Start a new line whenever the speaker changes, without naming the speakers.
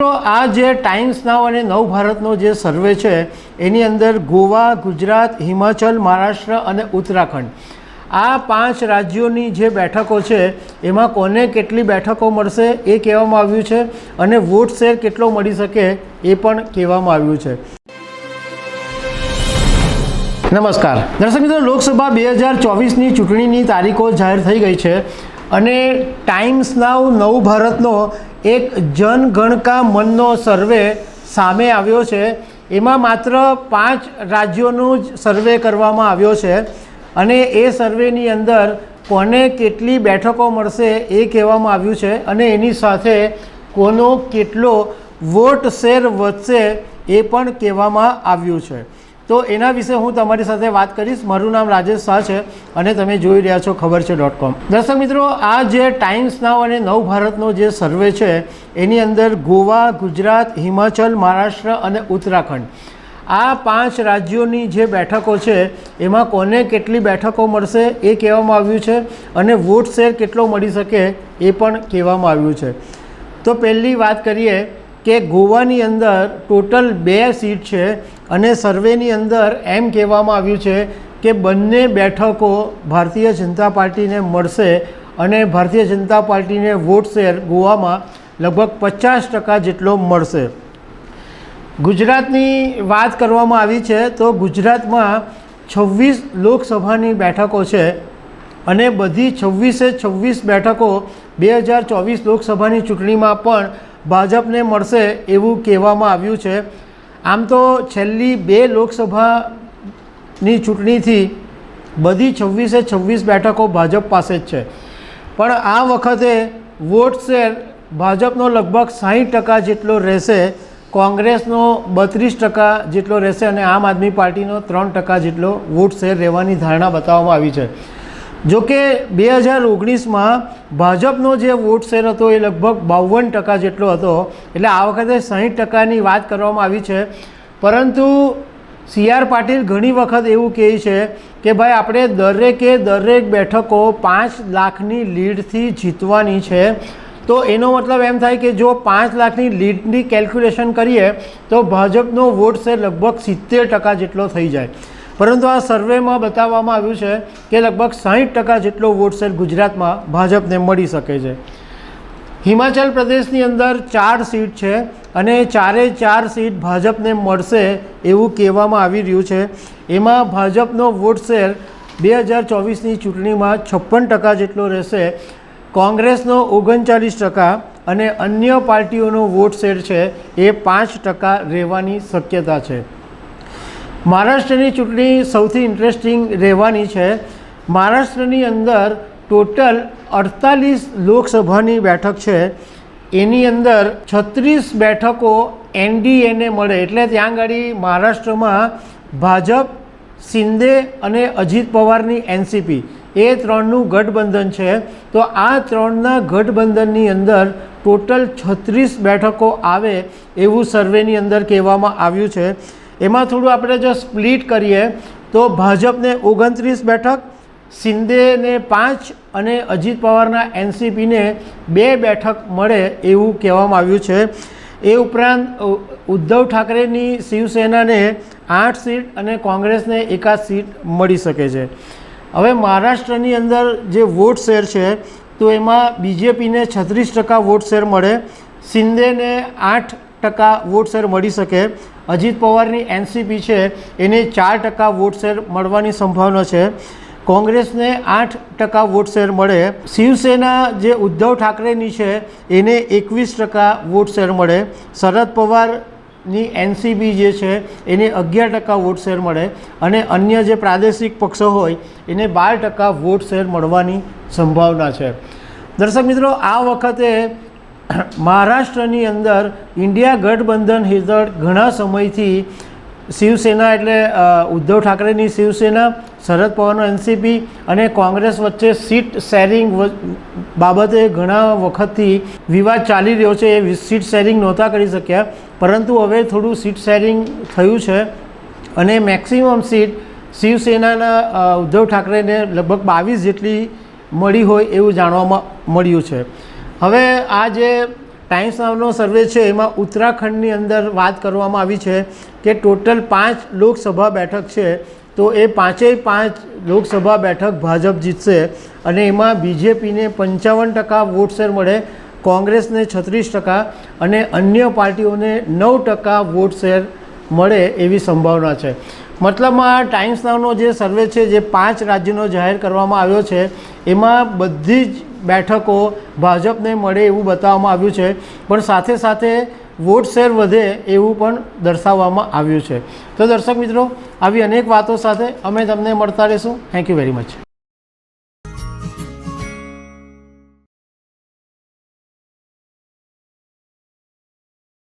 આ જે ટાઈમ્સ નાવ અને નવભારતનો જે સર્વે છે એની અંદર ગોવા, ગુજરાત, હિમાચલ, મહારાષ્ટ્ર અને ઉત્તરાખંડ આ 5 રાજ્યોની જે બેઠકો છે એમાં કોને કેટલી બેઠકો મળશે એ કહેવામાં આવ્યું છે અને વોટ શેર કેટલો મળી શકે એ પણ કહેવામાં આવ્યું છે। નમસ્કાર દર્શક મિત્રો, લોકસભા 2024ની ચૂંટણીની તારીખો જાહેર થઈ ગઈ છે અને ટાઈમ્સ નાવ નવભારતનો એક જનગણકા મનનો સર્વે સામે આવ્યો છે। એમાં માત્ર 5 રાજ્યોનું જ સર્વે કરવામાં આવ્યો છે અને એ સર્વેની અંદર કોને કેટલી બેઠકો મળશે એ કહેવામાં આવ્યું છે અને એની સાથે કોનો કેટલો વોટ શેર વધશે એ પણ કહેવામાં આવ્યું છે। તો એના વિશે હું તમારી સાથે વાત કરીશ। મારું નામ રાજેશ શાહ છે અને તમે જોઈ રહ્યા છો ખબર છે.com। દર્શક મિત્રો, આ જે ટાઈમ્સ નાવ અને નવભારતનો જે સર્વે છે એની અંદર ગોવા, ગુજરાત, હિમાચલ, મહારાષ્ટ્ર અને ઉત્તરાખંડ આ 5 રાજ્યોની જે બેઠકો છે એમાં કોને કેટલી બેઠકો મળશે એ કહેવામાં આવ્યું છે અને વોટ શેર કેટલો મળી શકે એ પણ કહેવામાં આવ્યું છે। તો પહેલી વાત કરીએ કે ગોવાની અંદર ટોટલ 2 સીટ છે અને સર્વેની અંદર એમ કહેવામાં આવ્યું છે કે બંને બેઠકો ભારતીય જનતા પાર્ટીને મળશે અને ભારતીય જનતા પાર્ટીને વોટ શેર ગોવામાં લગભગ 50% જેટલો મળશે। ગુજરાતની વાત કરવામાં આવી છે તો ગુજરાતમાં 26 લોકસભાની બેઠકો છે અને બધી 26 બેઠકો 2024 લોકસભાની ચૂંટણીમાં પણ ભાજપને મળશે એવું કહેવામાં આવ્યું છે। આમ તો છેલ્લી 2 લોકસભાની ચૂંટણીથી બધી 26 બેઠકો ભાજપ પાસે જ છે, પણ આ વખતે વોટ શેર ભાજપનો લગભગ 60% જેટલો રહેશે, કોંગ્રેસનો 32% જેટલો રહેશે અને આમ આદમી પાર્ટીનો 3% જેટલો વોટ શેર રહેવાની ધારણા બતાવવામાં આવી છે। જો કે 2019માં ભાજપનો જે વોટ શેર હતો એ લગભગ 52% જેટલો હતો, એટલે આ વખતે 60%ની વાત કરવામાં આવી છે। પરંતુ CR પાટીલ ઘણી વખત એવું કહે છે કે ભાઈ આપણે દરેક બેઠકો 5 લાખની લીડથી જીતવાની છે। તો એનો મતલબ એમ થાય કે જો 5 લાખની લીડની કેલ્ક્યુલેશન કરીએ તો ભાજપનો વોટ શેર લગભગ 70% જેટલો થઈ જાય, પરંતુ આ સર્વેમાં બતાવવામાં આવ્યું છે કે લગભગ 60% જેટલો વોટ શેર ગુજરાતમાં ભાજપને મળી શકે છે। હિમાચલ પ્રદેશની અંદર 4 સીટ છે અને 4 સીટ ભાજપને મળશે એવું કહેવામાં આવી રહ્યું છે। એમાં ભાજપનો વોટ શેર 2024ની ચૂંટણીમાં 56% જેટલો રહેશે, કોંગ્રેસનો 39% અને અન્ય પાર્ટીઓનો વોટ શેર છે એ 5% રહેવાની શક્યતા છે। મહારાષ્ટ્રની ચૂંટણી સૌથી ઇન્ટરેસ્ટિંગ રહેવાની છે। મહારાષ્ટ્રની અંદર ટોટલ 48 લોકસભાની બેઠક છે, એની અંદર 36 બેઠકો NDAને મળે, એટલે ત્યાં આગળ મહારાષ્ટ્રમાં ભાજપ, શિંદે અને અજીત પવારની NCP એ 3નું ગઠબંધન છે। તો આ 3ના ગઠબંધનની અંદર ટોટલ 36 બેઠકો આવે એવું સર્વેની અંદર કહેવામાં આવ્યું છે। એમાં થોડું આપણે જો સ્પ્લિટ કરીએ તો ભાજપને 29 બેઠક, શિંદેને 5 અને અજીત પવારના NCPને 2 બેઠક મળે એવું કહેવામાં આવ્યું છે। એ ઉપરાંત ઉદ્ધવ ઠાકરેની શિવસેનાને 8 સીટ અને કોંગ્રેસને 1 સીટ મળી શકે છે। હવે મહારાષ્ટ્રની અંદર જે વોટ શેર છે તો એમાં BJPને 36% વોટ શેર મળે, શિંદેને 8% વોટ શેર મળી શકે, અજીત પવારની NCP છે એને 4% વોટ શેર મળવાની સંભાવના છે, કોંગ્રેસને 8% વોટ શેર મળે, શિવસેના જે ઉદ્ધવ ઠાકરેની છે એને 21% વોટ શેર મળે, શરદ પવારની NCP જે છે એને 11% વોટ શેર મળે અને અન્ય જે પ્રાદેશિક પક્ષો હોય એને 12% વોટ શેર મળવાની સંભાવના છે। દર્શક મિત્રો, આ વખતે મહારાષ્ટ્રની અંદર ઇન્ડિયા ગઠબંધન હેઠળ ઘણા સમયથી શિવસેના એટલે ઉદ્ધવ ઠાકરેની શિવસેના, શરદ પવારનો NCP અને કોંગ્રેસ વચ્ચે સીટ શેરિંગ બાબતે ઘણા વખતથી વિવાદ ચાલી રહ્યો છે। એ સીટ શેરિંગ નહોતા કરી શક્યા, પરંતુ હવે થોડું સીટ શેરિંગ થયું છે અને મેક્સિમમ સીટ શિવસેનાના ઉદ્ધવ ઠાકરેને લગભગ 22 જેટલી મળી હોય એવું જાણવામાં મળ્યું છે। હવે આ જે ટાઈમ્સ નાવનો સર્વે છે એમાં ઉત્તરાખંડની અંદર વાત કરવામાં આવી છે કે ટોટલ 5 લોકસભા બેઠક છે, તો એ 5 લોકસભા બેઠક ભાજપ જીતશે અને એમાં બીજેપીને 55% વોટ શેર મળે, કોંગ્રેસને 36% અને અન્ય પાર્ટીઓને 9% વોટ શેર મળે એવી સંભાવના છે. મતલબમાં ટાઈમ્સ નાવનો જે સર્વે છે જે 5 રાજ્યોનો જાહેર કરવામાં આવ્યો છે એમાં બધી જ બેઠકો ભાજપને મળે એવું બતાવવામાં આવ્યું છે, પણ સાથે સાથે વોટ શેર વધે એવું પણ દર્શાવવામાં આવ્યું છે. તો દર્શક મિત્રો, આવી અનેક વાતો સાથે અમે તમને મળતા રહીશું. Thank you very much.